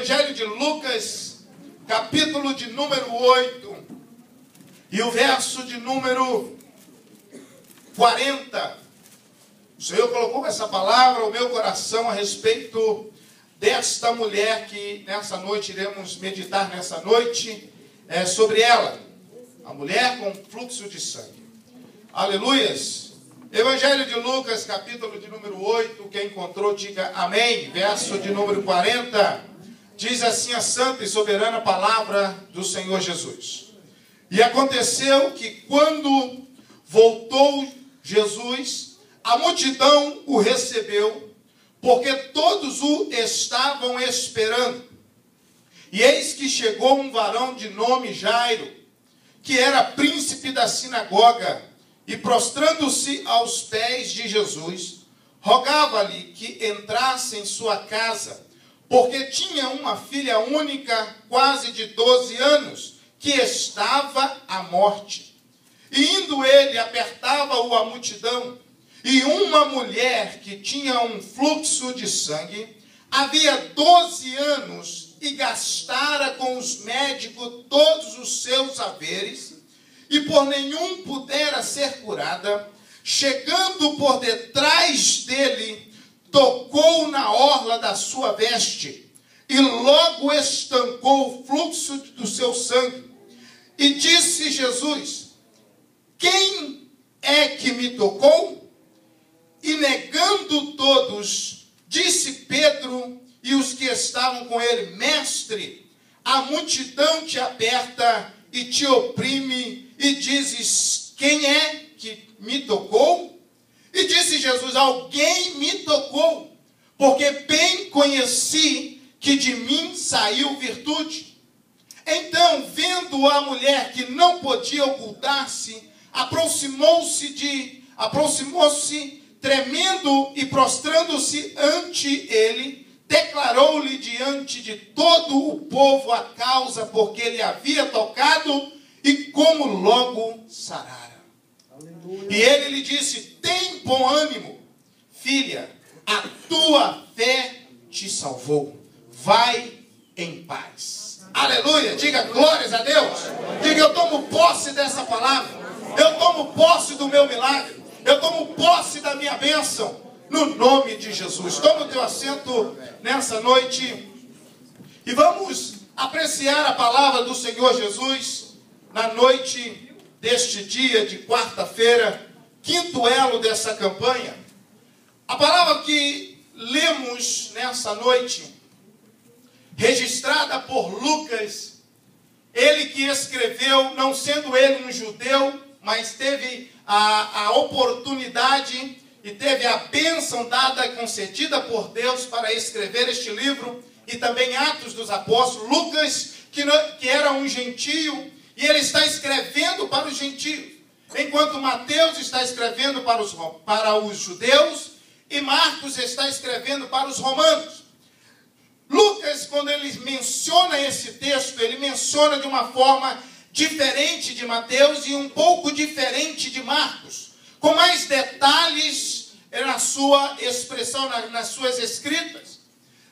Evangelho de Lucas, capítulo de número 8, e o verso de número 40. O Senhor colocou essa palavra ao meu coração a respeito desta mulher que nessa noite iremos meditar nessa noite sobre ela. A mulher com fluxo de sangue. Aleluias. Evangelho de Lucas, capítulo de número 8. Quem encontrou, diga amém. Verso de número 40. Diz assim a santa e soberana palavra do Senhor Jesus. E aconteceu que quando voltou Jesus, a multidão o recebeu, porque todos o estavam esperando. E eis que chegou um varão de nome Jairo, que era príncipe da sinagoga, e prostrando-se aos pés de Jesus, rogava-lhe que entrasse em sua casa, porque tinha uma filha única, quase de 12 anos, que estava à morte. E indo ele, apertava-o a multidão, e uma mulher que tinha um fluxo de sangue, havia 12 anos, e gastara com os médicos todos os seus haveres, e por nenhum pudera ser curada, chegando por detrás dele, tocou na orla da sua veste, e logo estancou o fluxo do seu sangue. E disse Jesus: quem é que me tocou? E negando todos, disse Pedro e os que estavam com ele: Mestre, a multidão te aperta e te oprime, e dizes: quem é que me tocou? E disse Jesus: alguém me tocou, porque bem conheci que de mim saiu virtude. Então, vendo a mulher que não podia ocultar-se, aproximou-se, tremendo e prostrando-se ante ele, declarou-lhe diante de todo o povo a causa porque ele havia tocado e como logo sarara. Aleluia. E ele lhe disse: tem bom ânimo, filha, a tua fé te salvou. Vai em paz. Aleluia. Diga glórias a Deus. Diga: eu tomo posse dessa palavra. Eu tomo posse do meu milagre. Eu tomo posse da minha bênção. No nome de Jesus. Toma o teu assento nessa noite. E vamos apreciar a palavra do Senhor Jesus na noite deste dia de quarta-feira, quinto elo dessa campanha. A palavra que lemos nessa noite, registrada por Lucas, ele que escreveu, não sendo ele um judeu, mas teve a oportunidade e teve a bênção dada e concedida por Deus para escrever este livro, e também Atos dos Apóstolos. Lucas, que era um gentio, e ele está escrevendo para os gentios, enquanto Mateus está escrevendo para os judeus, e Marcos está escrevendo para os romanos. Lucas, quando ele menciona esse texto, ele menciona de uma forma diferente de Mateus e um pouco diferente de Marcos, com mais detalhes na sua expressão, nas suas escritas.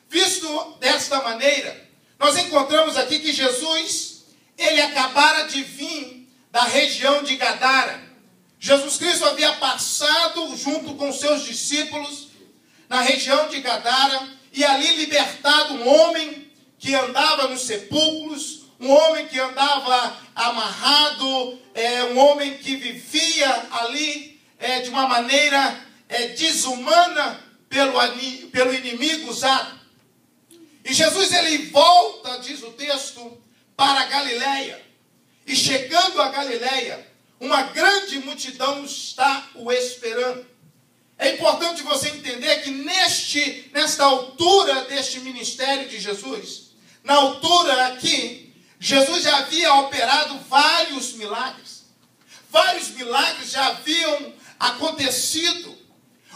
Visto desta maneira, nós encontramos aqui que Jesus, ele acabara de vir da região de Gadara. Jesus Cristo havia passado junto com seus discípulos na região de Gadara, e ali libertado um homem que andava nos sepulcros, um homem que andava amarrado, um homem que vivia ali de uma maneira desumana pelo inimigo usado. E Jesus, ele volta, diz o texto, para a Galileia. E chegando a Galileia, uma grande multidão está o esperando. É importante você entender que nesta altura deste ministério de Jesus, na altura aqui, Jesus já havia operado vários milagres. Vários milagres já haviam acontecido.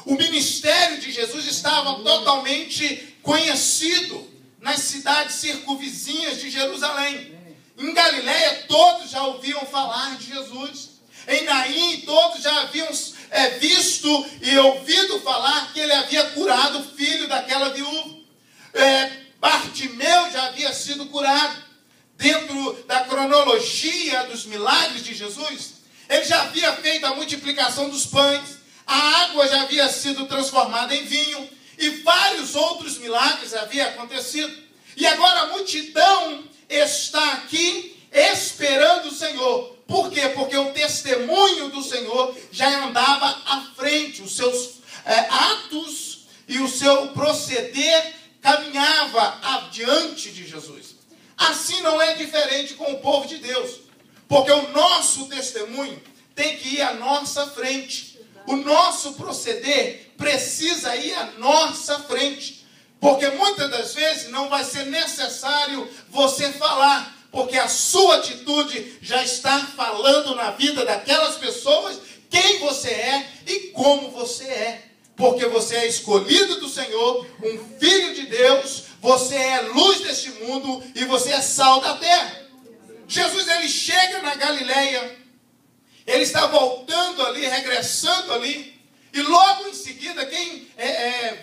O ministério de Jesus estava totalmente conhecido nas cidades circunvizinhas de Jerusalém. Em Galileia, todos já ouviam falar de Jesus. Em Naim, todos já haviam visto e ouvido falar que ele havia curado o filho daquela viúva. Bartimeu já já havia sido curado. Dentro da cronologia dos milagres de Jesus, ele já havia feito a multiplicação dos pães, a água já havia sido transformada em vinho, e vários outros milagres haviam acontecido. E agora a multidão está aqui esperando o Senhor. Por quê? Porque o testemunho do Senhor já andava à frente, os seus atos e o seu proceder caminhava adiante de Jesus. Assim não é diferente com o povo de Deus, porque o nosso testemunho tem que ir à nossa frente. O nosso proceder precisa ir à nossa frente, porque muitas das vezes não vai ser necessário você falar, porque a sua atitude já está falando na vida daquelas pessoas quem você é e como você é. Porque você é escolhido do Senhor, um filho de Deus, você é luz deste mundo e você é sal da terra. Jesus, ele chega na Galileia, ele está voltando ali, regressando ali, e logo em seguida, quem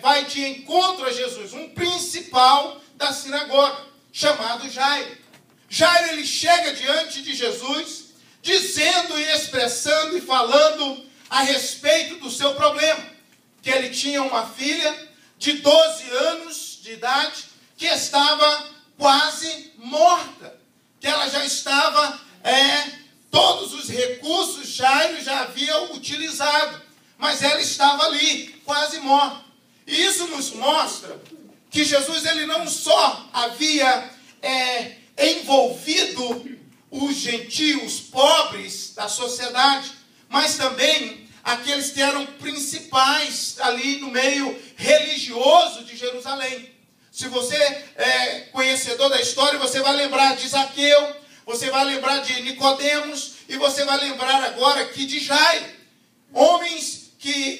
vai de encontro a Jesus? Um principal da sinagoga, chamado Jairo. Jairo, ele chega diante de Jesus, dizendo e expressando e falando a respeito do seu problema. Que ele tinha uma filha de 12 anos de idade, que estava quase morta. Que ela já estava, todos os recursos Jairo já havia utilizado. Mas ela estava ali, quase morta. E isso nos mostra que Jesus, ele não só havia envolvido os gentios, pobres da sociedade, mas também aqueles que eram principais ali no meio religioso de Jerusalém. Se você é conhecedor da história, você vai lembrar de Zaqueu, você vai lembrar de Nicodemos, e você vai lembrar agora aqui de Jairo. Homens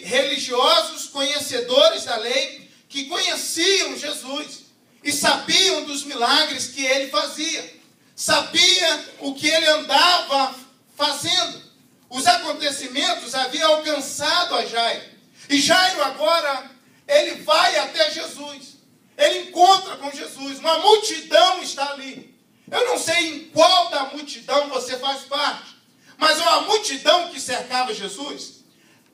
religiosos, conhecedores da lei, que conheciam Jesus e sabiam dos milagres que ele fazia. Sabia o que ele andava fazendo. Os acontecimentos haviam alcançado a Jairo. E Jairo agora, ele vai até Jesus. Ele encontra com Jesus. Uma multidão está ali. Eu não sei em qual da multidão você faz parte. Mas uma multidão que cercava Jesus.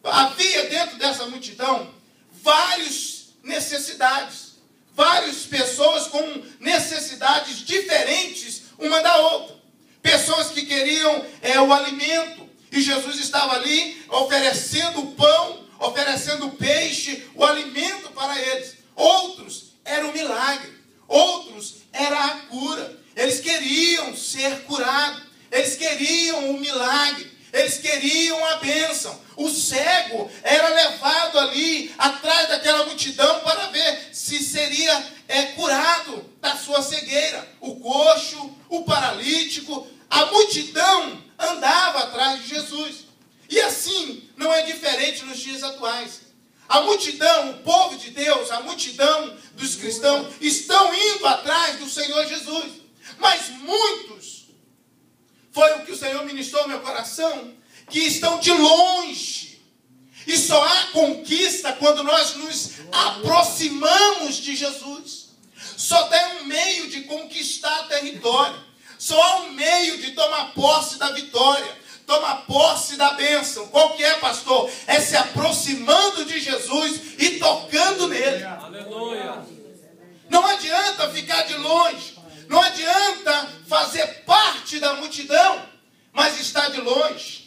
Havia dentro dessa multidão várias necessidades. Várias pessoas com necessidades diferentes uma da outra. Pessoas que queriam o alimento. E Jesus estava ali oferecendo o pão, oferecendo o peixe, o alimento para eles. Outros era o milagre. Outros era a cura. Eles queriam ser curados. Eles queriam o milagre. Eles queriam a bênção. O cego era levado ali atrás daquela multidão para ver se seria curado da sua cegueira. O coxo, o paralítico, a multidão andava atrás de Jesus. E assim não é diferente nos dias atuais. A multidão, o povo de Deus, a multidão dos cristãos estão indo atrás do Senhor Jesus. Mas muitos, foi o que o Senhor ministrou no meu coração, que estão de longe. E só há conquista quando nós nos aproximamos de Jesus. Só tem um meio de conquistar território. Só há um meio de tomar posse da vitória, tomar posse da bênção. Qual que é, pastor? É se aproximando de Jesus e tocando nele. Aleluia. Não adianta ficar de longe. Não adianta fazer parte da multidão, mas estar de longe.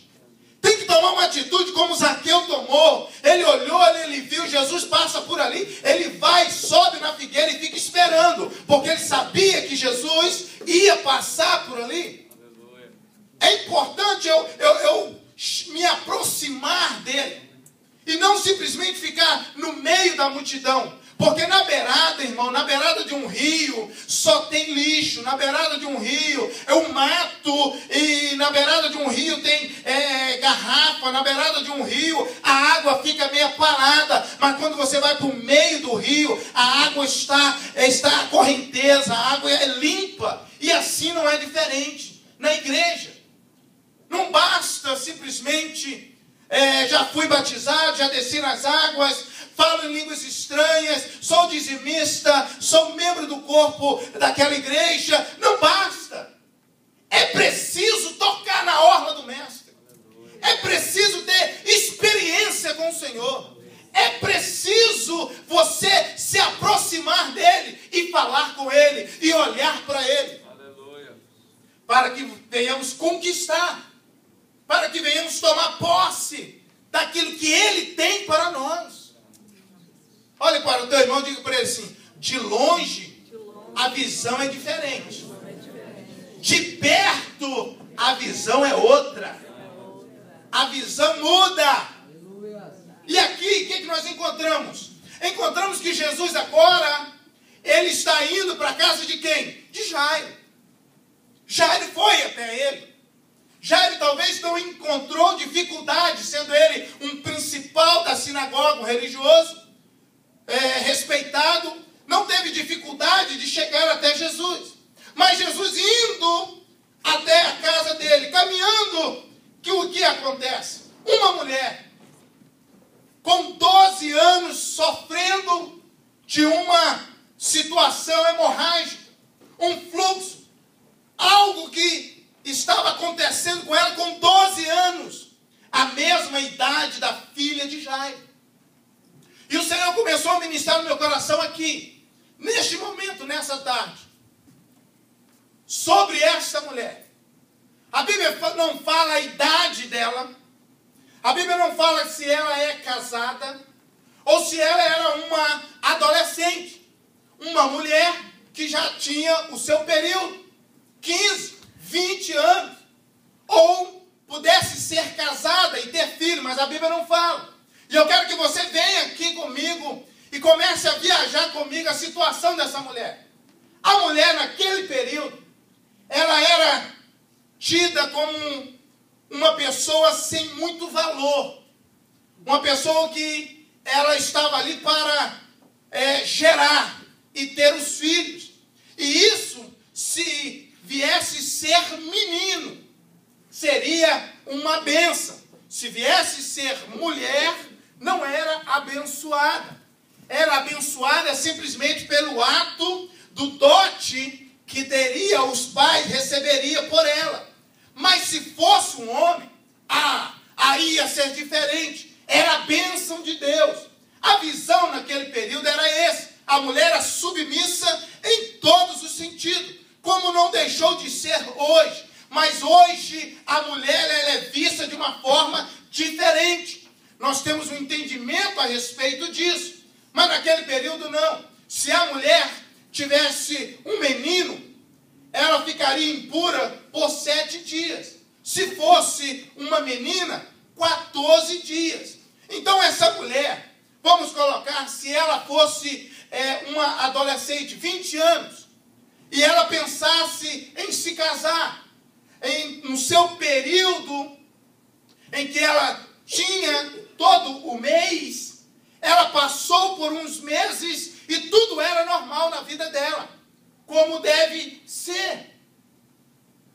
Tem que tomar uma atitude como Zaqueu tomou. Ele olhou, ele viu, Jesus passa por ali. Ele vai, sobe na figueira e fica esperando. Porque ele sabia que Jesus ia passar por ali. É importante eu me aproximar dele. E não simplesmente ficar no meio da multidão. Porque na beirada, irmão, na beirada de um rio, só tem lixo. Na beirada de um rio é um mato. E na beirada de um rio tem garrafa. Na beirada de um rio a água fica meio parada. Mas quando você vai para o meio do rio, a água está a correnteza, a água é limpa. E assim não é diferente na igreja. Não basta simplesmente, já fui batizado, já desci nas águas, falo em línguas estranhas, sou dizimista, sou membro do corpo daquela igreja. Não basta. É preciso tocar na orla do Mestre. É preciso ter experiência com o Senhor. É preciso você se aproximar dele e falar com ele e olhar para ele. Aleluia. Para que venhamos conquistar, para que venhamos tomar posse daquilo que ele tem para nós. Olhe para o teu irmão e diga para ele assim: de longe a visão é diferente. De perto a visão é outra. A visão muda. E aqui, o que nós encontramos? Encontramos que Jesus agora, ele está indo para a casa de quem? De Jairo. Jairo foi até ele. Jairo talvez não encontrou dificuldade, sendo ele um principal da sinagoga, um religioso, respeitado, não teve dificuldade de chegar até Jesus. Mas Jesus indo até a casa dele, caminhando, o que acontece? Uma mulher com 12 anos sofrendo de uma situação hemorrágica, um fluxo, algo que estava acontecendo com ela com 12 anos, a mesma idade da filha de Jairo. E o Senhor começou a ministrar no meu coração aqui, neste momento, nessa tarde, sobre esta mulher. A Bíblia não fala a idade dela, a Bíblia não fala se ela é casada ou se ela era uma adolescente, uma mulher que já tinha o seu período, 15, 20 anos, ou pudesse ser casada e ter filho, mas a Bíblia não fala. E eu quero que você venha aqui comigo e comece a viajar comigo a situação dessa mulher. A mulher naquele período, ela era tida como uma pessoa sem muito valor. Uma pessoa que ela estava ali para gerar e ter os filhos. E isso, se viesse ser menino, seria uma bênção. Se viesse ser mulher, não era abençoada. Era abençoada simplesmente pelo ato do dote que teria, os pais receberiam por ela. Mas se fosse um homem, aí ia ser diferente. Era a bênção de Deus. A visão naquele período era esse. A mulher era submissa em todos os sentidos, como não deixou de ser hoje. Mas hoje a mulher ela é vista de uma forma diferente. Nós temos um entendimento a respeito disso. Mas naquele período não. Se a mulher tivesse um menino, ela ficaria impura por 7 dias. Se fosse uma menina, 14 dias. Então essa mulher, vamos colocar, se ela fosse uma adolescente, 20 anos, e ela pensasse em se casar, no seu período em que ela tinha todo o mês, ela passou por uns meses e tudo era normal na vida dela, como deve ser.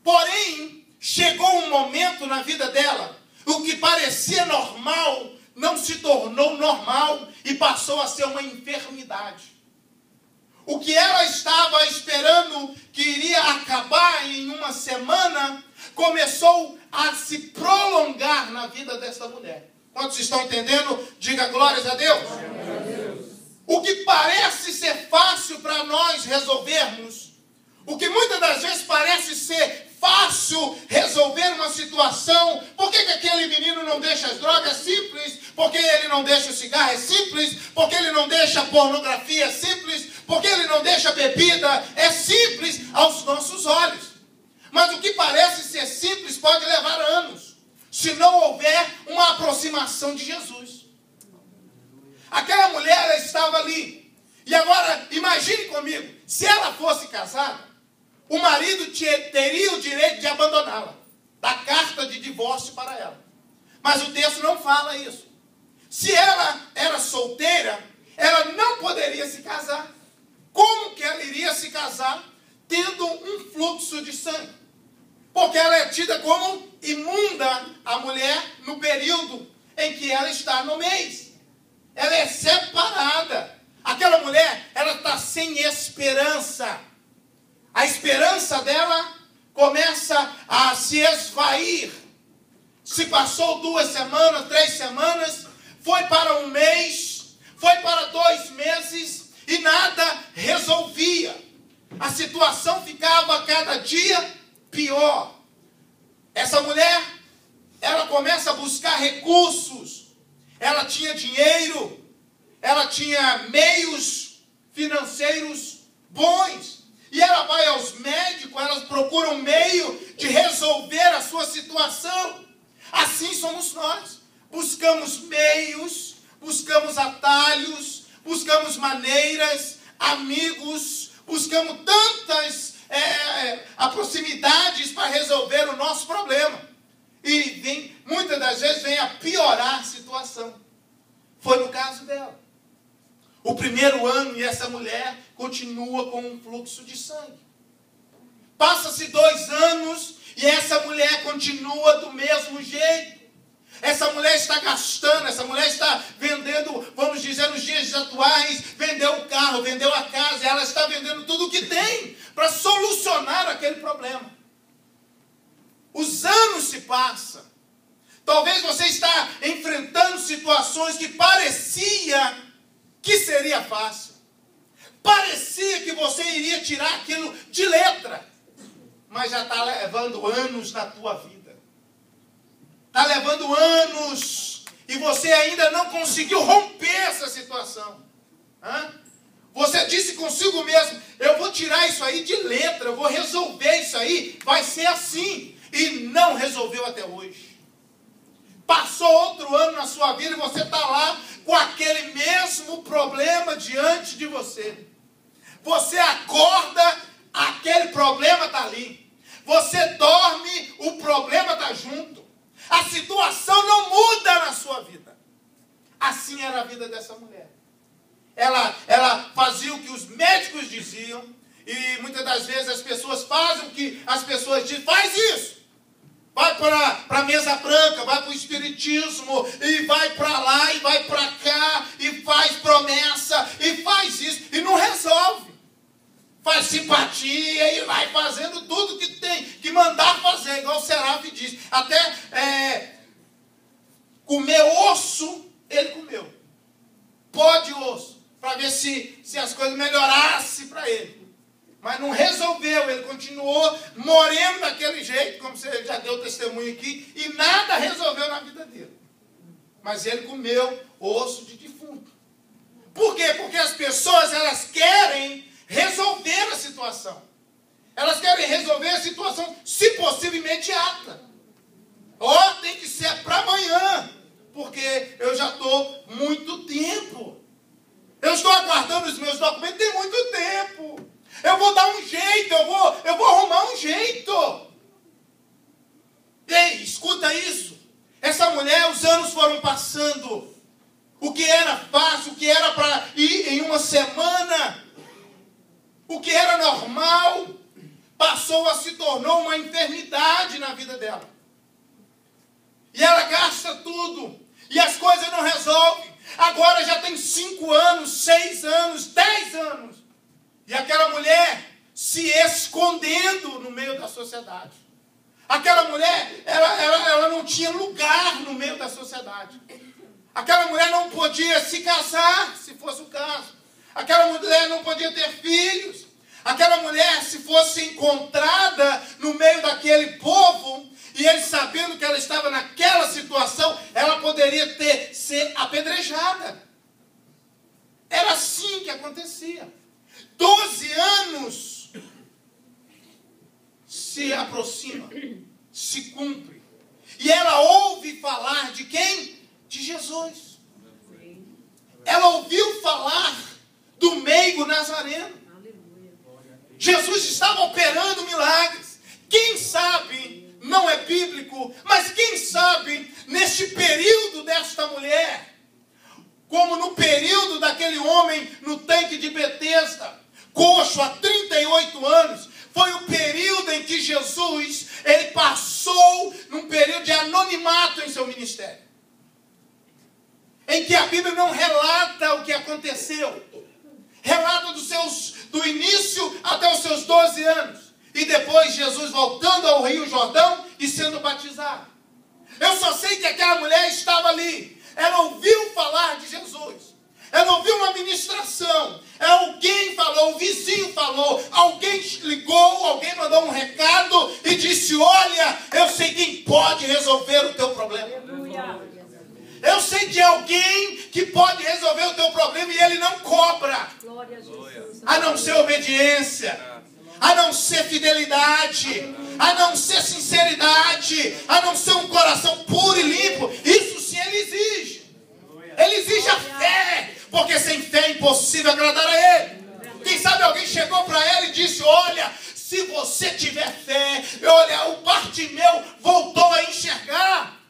Porém, chegou um momento na vida dela, o que parecia normal não se tornou normal e passou a ser uma enfermidade. O que ela estava esperando que iria acabar em uma semana, começou a se prolongar na vida dessa mulher. Quantos estão entendendo? Diga glórias a Deus. Glória a Deus. O que parece ser fácil para nós resolvermos, o que muitas das vezes parece ser fácil resolver uma situação. Por que aquele menino não deixa as drogas? Simples. Por que ele não deixa o cigarro? É simples. Por que ele não deixa a pornografia? É simples. Por que ele não deixa a bebida? É simples aos nossos olhos. Mas o que parece ser simples pode levar anos, se não houver uma aproximação de Jesus. Aquela mulher, ela estava ali. E agora, imagine comigo, se ela fosse casada, o marido teria o direito de abandoná-la, dar carta de divórcio para ela. Mas o texto não fala isso. Se ela era solteira, ela não poderia se casar. Como que ela iria se casar tendo um fluxo de sangue? Porque ela é tida como imunda, a mulher, no período em que ela está no mês. Ela é separada. Aquela mulher, ela está sem esperança. A esperança dela começa a se esvair. Se passou 2 semanas, 3 semanas, foi para 1 mês, foi para 2 meses e nada resolvia. A situação ficava a cada dia pior. Essa mulher, ela começa a buscar recursos. Ela tinha dinheiro, ela tinha meios financeiros bons. E ela vai aos médicos, elas procuram um meio de resolver a sua situação. Assim somos nós. Buscamos meios, buscamos atalhos, buscamos maneiras, amigos, buscamos tantas proximidades para resolver o nosso problema. E muitas das vezes vem a piorar a situação. Foi no caso dela. O primeiro ano e essa mulher continua com um fluxo de sangue. Passa-se 2 anos e essa mulher continua do mesmo jeito. Essa mulher está gastando, essa mulher está vendendo, vamos dizer, nos dias atuais, vendeu o carro, vendeu a casa, ela está vendendo tudo o que tem para solucionar aquele problema. Os anos se passam. Talvez você está enfrentando situações que parecia que seria fácil. Parecia que você iria tirar aquilo de letra. Mas já está levando anos na tua vida. Está levando anos. E você ainda não conseguiu romper essa situação. Você disse consigo mesmo, eu vou tirar isso aí de letra, eu vou resolver isso aí, vai ser assim. E não resolveu até hoje. Passou outro ano na sua vida e você está lá com aquele mesmo problema diante de você. Você acorda, aquele problema está ali. Você dorme, o problema está junto. A situação não muda na sua vida. Assim era a vida dessa mulher. Ela fazia o que os médicos diziam. E muitas das vezes as pessoas fazem o que as pessoas dizem. Faz isso. Vai para a mesa branca, vai para o espiritismo, e vai para lá, e vai para cá, e faz promessa, e faz isso, e não resolve. Faz simpatia, e vai fazendo tudo que tem que mandar fazer, igual o Seraf diz. Até comer osso, ele comeu. Pó de osso, para ver se as coisas melhorassem para ele. Mas não resolveu, ele continuou morrendo daquele jeito, como você já deu testemunho aqui, e nada resolveu na vida dele. Mas ele comeu osso de defunto. Por quê? Porque as pessoas, elas querem resolver a situação. Elas querem resolver a situação, se possível, imediata. Tem que ser para amanhã, porque eu já estou muito tempo. Eu estou aguardando os meus documentos tem muito tempo. Eu vou dar um jeito, eu vou arrumar um jeito. Ei, escuta isso. Essa mulher, os anos foram passando. O que era fácil, o que era para ir em uma semana, o que era normal, se tornou uma enfermidade na vida dela. E ela gasta tudo. E as coisas não resolvem. Agora já tem 5 anos, 6 anos, 10 anos. E aquela mulher se escondendo no meio da sociedade. Aquela mulher, ela não tinha lugar no meio da sociedade. Aquela mulher não podia se casar, se fosse o caso. Aquela mulher não podia ter filhos. Aquela mulher, se fosse encontrada no meio daquele povo, e ele sabendo que ela estava naquela situação, ela poderia ser apedrejada. Era assim que acontecia. 12 anos se aproxima, se cumpre. E ela ouve falar de quem? De Jesus. Ela ouviu falar do meigo nazareno. Jesus estava operando milagres. Quem sabe, não é bíblico, mas quem sabe, neste período desta mulher, como no período daquele homem no tanque de Betesda, coxo há 38 anos, foi o período em que Jesus, ele passou num período de anonimato em seu ministério. em que a Bíblia não relata o que aconteceu. Relata do início até os seus 12 anos. E depois Jesus voltando ao Rio Jordão e sendo batizado. Eu só sei que aquela mulher estava ali. Ela ouviu falar de Jesus. Ela ouviu uma ministração. Alguém falou, o vizinho falou, alguém ligou, alguém mandou um recado e disse: olha, eu sei quem pode resolver o teu problema. Eu sei de alguém que pode resolver o teu problema e ele não cobra. A não ser obediência, a não ser fidelidade, a não ser sinceridade, a não ser um coração puro e limpo. Isso sim ele exige. Ele exige a fé, porque sem fé é impossível agradar a ele. Quem sabe alguém chegou para ela e disse: olha, se você tiver fé, olha, o Bartimeu voltou a enxergar.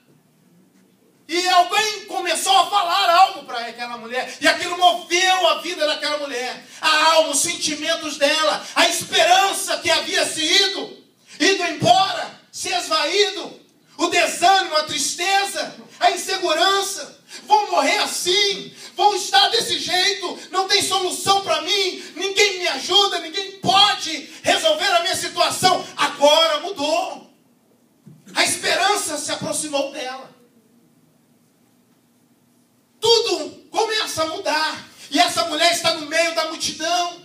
E alguém começou a falar algo para aquela mulher. E aquilo moveu a vida daquela mulher. A alma, os sentimentos dela. A esperança que havia se ido embora, se esvaído. O desânimo, a tristeza, a insegurança. Vou morrer assim. Vou estar desse jeito. Não tem solução para mim. Ninguém me ajuda. Ninguém pode resolver a minha situação. Agora mudou. A esperança se aproximou dela. Tudo começa a mudar. E essa mulher está no meio da multidão.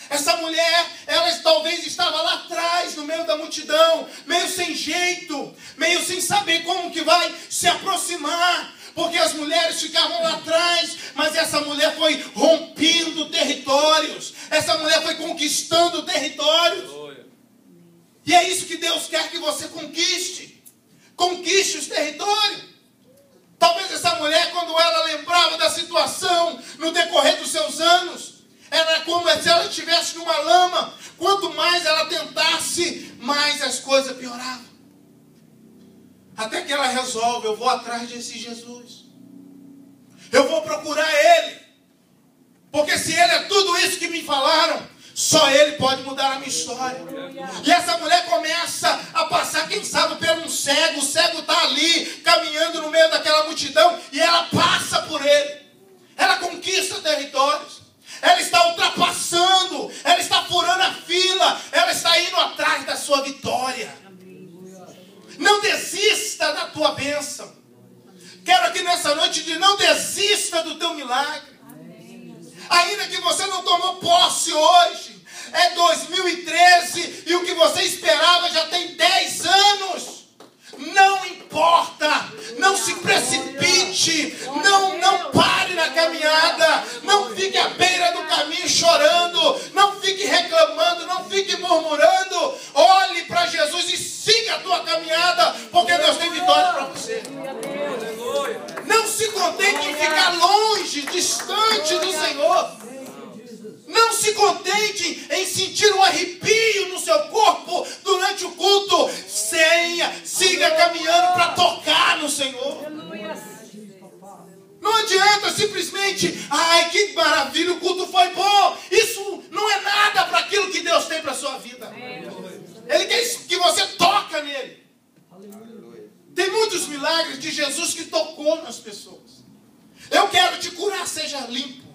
Essa mulher, ela talvez estava lá atrás, no meio da multidão, meio sem jeito, meio sem saber como que vai se aproximar, porque as mulheres ficavam lá atrás, mas essa mulher foi rompendo territórios, essa mulher foi conquistando territórios. E é isso que Deus quer que você conquiste. Conquiste os territórios. Talvez essa mulher, quando ela lembrava da situação no decorrer dos seus anos, era como se ela estivesse numa lama. Quanto mais ela tentasse, mais as coisas pioravam. Até que ela resolve: eu vou atrás desse Jesus. Eu vou procurar ele. Porque se ele é tudo isso que me falaram, só ele pode mudar a minha história. E essa mulher começa a passar, quem sabe, por um cego. O cego está ali, caminhando no meio daquela multidão, e ela passa por ele. Ela conquista territórios. Ela está ultrapassando. Ela está furando a fila. Ela está indo atrás da sua vitória. Não desista da tua bênção. Quero aqui nessa noite de não desista do teu milagre. Ainda que você não tomou posse hoje, é 2013 e o que você esperava já tem 10 anos. Não importa, não se precipite, não pare na caminhada, não fique à beira do caminho chorando, não fique reclamando, não fique murmurando. Olhe para Jesus e siga a tua caminhada, porque Deus tem vitória para você. Não se contente em ficar longe, distante do Senhor. Não se contente em sentir um arrepio no seu corpo durante o culto. Siga caminhando para tocar no Senhor. Não adianta simplesmente: ai, que maravilha, o culto foi bom. Isso não é nada para aquilo que Deus tem para a sua vida. Ele quer que você toque nele. Tem muitos milagres de Jesus que tocou nas pessoas. Eu quero te curar, seja limpo.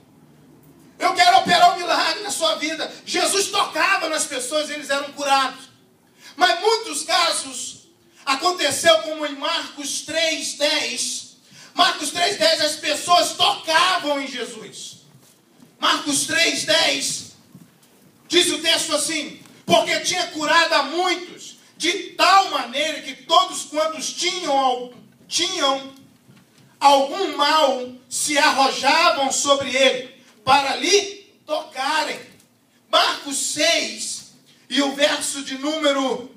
Eu quero operar um milagre na sua vida. Jesus tocava nas pessoas e eles eram curados. Mas muitos casos aconteceu como em Marcos 3:10. Marcos 3:10, as pessoas tocavam em Jesus. Marcos 3:10 diz o texto assim: porque tinha curado a muitos, de tal maneira que todos quantos tinham algum mal se arrojavam sobre ele, para lhe tocarem. Marcos 6 e o verso de número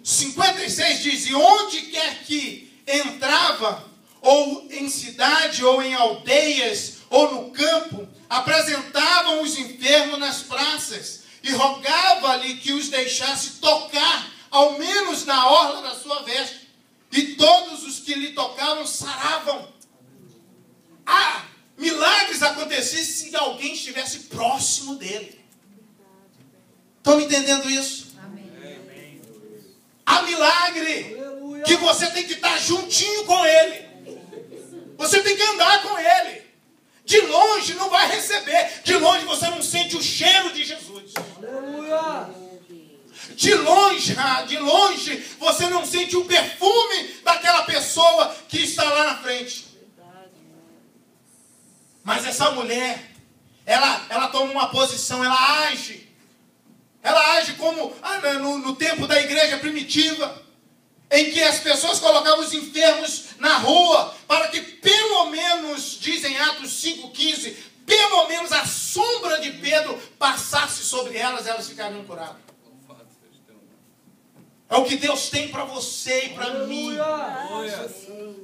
56 diz: e onde quer que entrava, ou em cidade, ou em aldeias, ou no campo, apresentavam os enfermos nas praças, e rogava-lhe que os deixasse tocar, ao menos na orla da sua veste. E todos os que lhe tocavam saravam. Milagres acontecessem se alguém estivesse próximo dele. Estão me entendendo isso? Amém. Há milagre que você tem que estar juntinho com Ele. Você tem que andar com Ele. De longe não vai receber. De longe você não sente o cheiro de Jesus. De longe você não sente o perfume daquela pessoa que está lá na frente. Mas essa mulher, ela toma uma posição, ela age. Ela age como no tempo da igreja primitiva, em que as pessoas colocavam os enfermos na rua, para que pelo menos, dizem Atos 5,15, pelo menos a sombra de Pedro passasse sobre elas, elas ficariam curadas. É o que Deus tem para você e para mim.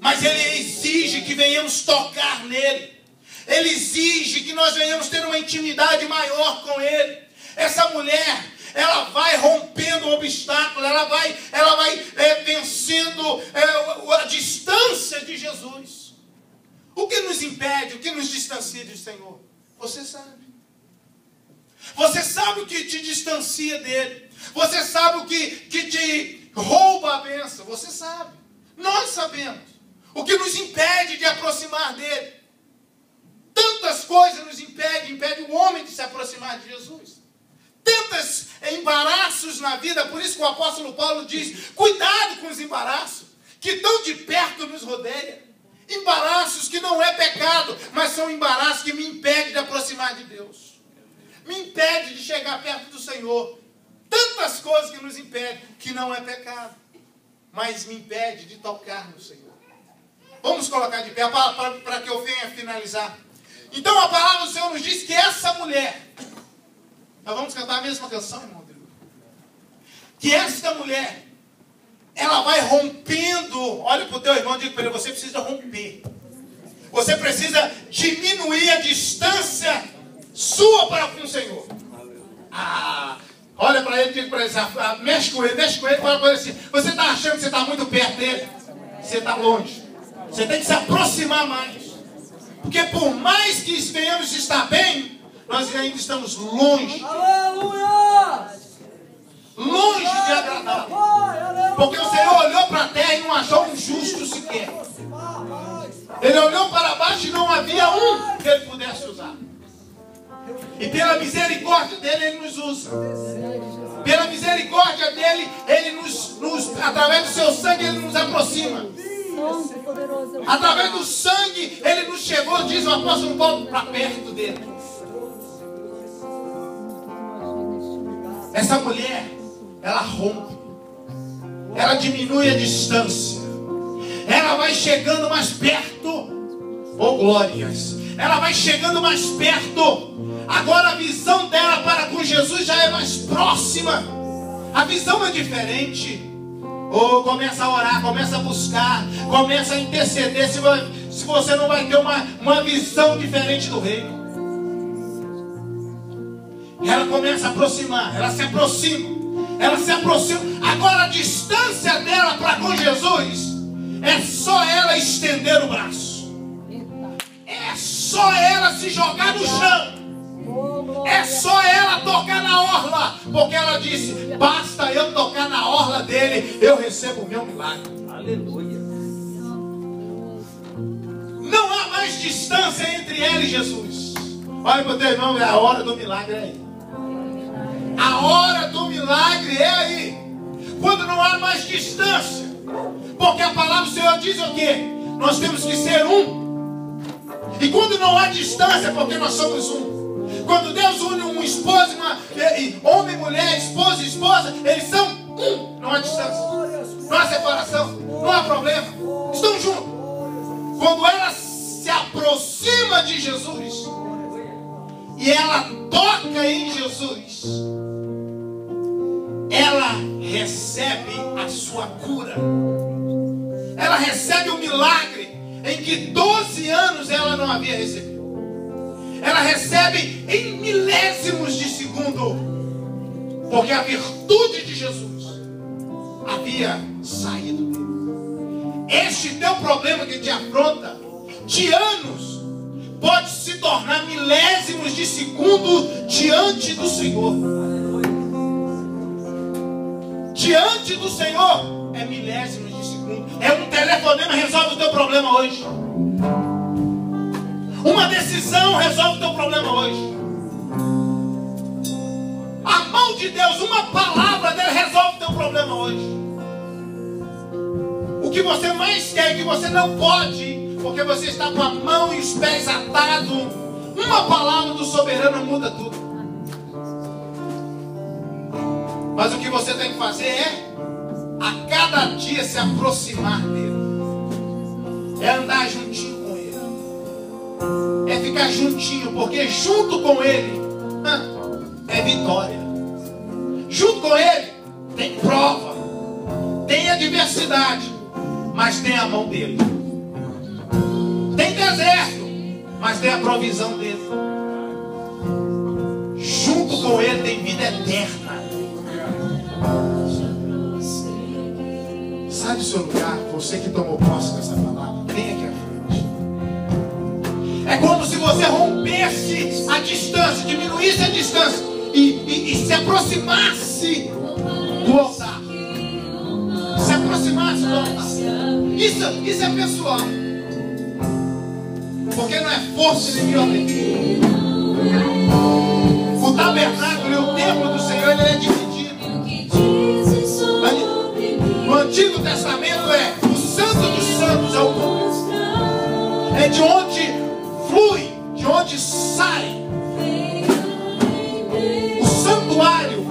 Mas Ele exige que venhamos tocar nele. Ele exige que nós venhamos ter uma intimidade maior com Ele. Essa mulher, ela vai rompendo o obstáculo, ela vai vencendo a distância de Jesus. O que nos impede, o que nos distancia do Senhor? Você sabe. Você sabe o que te distancia dele. Você sabe o que te rouba a bênção. Você sabe. Nós sabemos. O que nos impede de aproximar dele. Tantas coisas nos impede o homem de se aproximar de Jesus. Tantos embaraços na vida, por isso que o apóstolo Paulo diz, cuidado com os embaraços, que tão de perto nos rodeia. Embaraços que não é pecado, mas são embaraços que me impedem de aproximar de Deus. Me impede de chegar perto do Senhor. Tantas coisas que nos impedem, que não é pecado, mas me impede de tocar no Senhor. Vamos colocar de pé para que eu venha finalizar. Então a palavra do Senhor nos diz que essa mulher, nós vamos cantar a mesma canção, irmão Rodrigo, que esta mulher, ela vai rompendo. Olha para o teu irmão e diga para ele, você precisa romper. Você precisa diminuir a distância sua para com o Senhor. Olha para ele e diga para ele, mexe com ele, fala para ele assim, você está achando que você está muito perto dele? Você está longe. Você tem que se aproximar mais. Porque por mais que venhamos estar bem, nós ainda estamos longe. Aleluia! Longe de agradá-lo. Porque o Senhor olhou para a terra e não achou um justo sequer. Ele olhou para baixo e não havia um que ele pudesse usar. E pela misericórdia dele, ele nos usa. Pela misericórdia dele, ele através do seu sangue, ele nos aproxima. Através do sangue, ele nos chegou, diz o apóstolo Paulo, para perto dele. Essa mulher, ela rompe. Ela diminui a distância. Ela vai chegando mais perto. Oh, glórias! Ela vai chegando mais perto. Agora a visão dela para com Jesus já é mais próxima. A visão é diferente. Oh, começa a orar, começa a buscar, começa a interceder. Se você não vai ter uma visão diferente do reino. Ela começa a aproximar, ela se aproxima. Ela se aproxima. Agora a distância dela para com Jesus é só ela estender o braço. É só ela se jogar no chão. É só ela tocar na orla. Porque ela disse, basta eu tocar na orla dele, eu recebo o meu milagre. Aleluia. Não há mais distância entre ela e Jesus. Olha para o teu irmão, é a hora do milagre é aí. A hora do milagre é aí. Quando não há mais distância. Porque a palavra do Senhor diz o quê? Nós temos que ser um. E quando não há distância, porque nós somos um. Quando Deus une um esposo, homem e mulher, esposo e esposa, eles são um. Não há distância. Não há separação. Não há problema. Estão juntos. Quando ela se aproxima de Jesus e ela toca em Jesus, ela recebe a sua cura. Ela recebe um milagre em que 12 anos ela não havia recebido. Ela recebe em milésimos de segundo, porque a virtude de Jesus havia saído dele. Este teu problema que te afronta, de anos, pode se tornar milésimos de segundo diante do Senhor. Diante do Senhor é milésimos de segundo. segundo. É um telefonema resolve o teu problema hoje. Uma decisão resolve o teu problema hoje. A mão de Deus, uma palavra dele resolve o teu problema hoje. O que você mais quer, o que você não pode, porque você está com a mão e os pés atados, uma palavra do soberano muda tudo. Mas o que você tem que fazer é, a cada dia, se aproximar dele. É andar juntinho com ele. É ficar juntinho, porque junto com ele é vitória. Junto com ele tem prova, tem adversidade, mas tem a mão dele. Tem deserto, mas tem a provisão dele. Junto com ele tem vida eterna. Sai do seu lugar, você que tomou posse dessa palavra, vem aqui à frente. É como se você rompesse a distância, diminuísse a distância e se aproximasse do altar. Se aproximasse do altar. Isso é pessoal. Porque não é força nem violência. O tabernáculo e o templo do Senhor, ele é dividido. No Antigo Testamento é o Santo dos Santos, é o público. É de onde flui, de onde sai. O santuário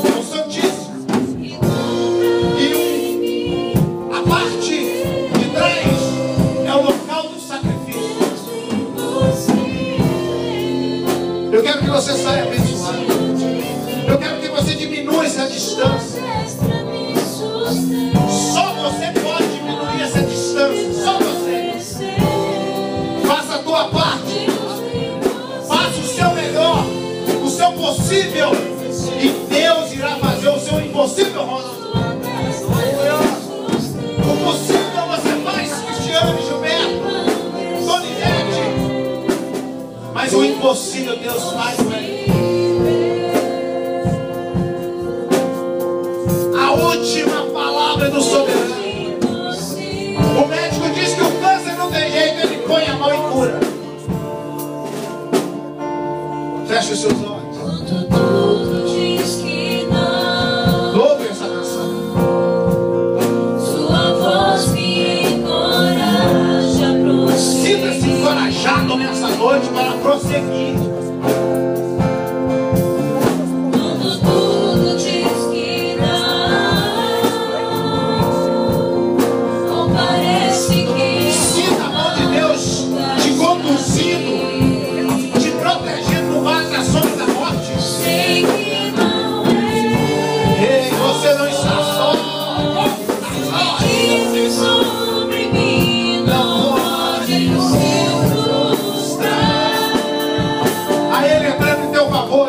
é o Santíssimo. E a parte de trás é o local do sacrifício. Eu quero que você saia abençoado. Eu quero que você diminua essa distância. Só você pode diminuir essa distância. Só você. Faça a tua parte. Faça o seu melhor. O seu possível. E Deus irá fazer o seu impossível, Ronaldo. O possível você faz, Cristiano, Gilberto, Donizete. Mas o impossível Deus faz, velho. A última palavra do soberano. O médico diz que o câncer não tem jeito, ele põe a mão e cura. Feche os seus olhos. Louve essa canção. Sua voz me encoraja a prosseguir. Sinta-se encorajado nessa noite para prosseguir. Favor,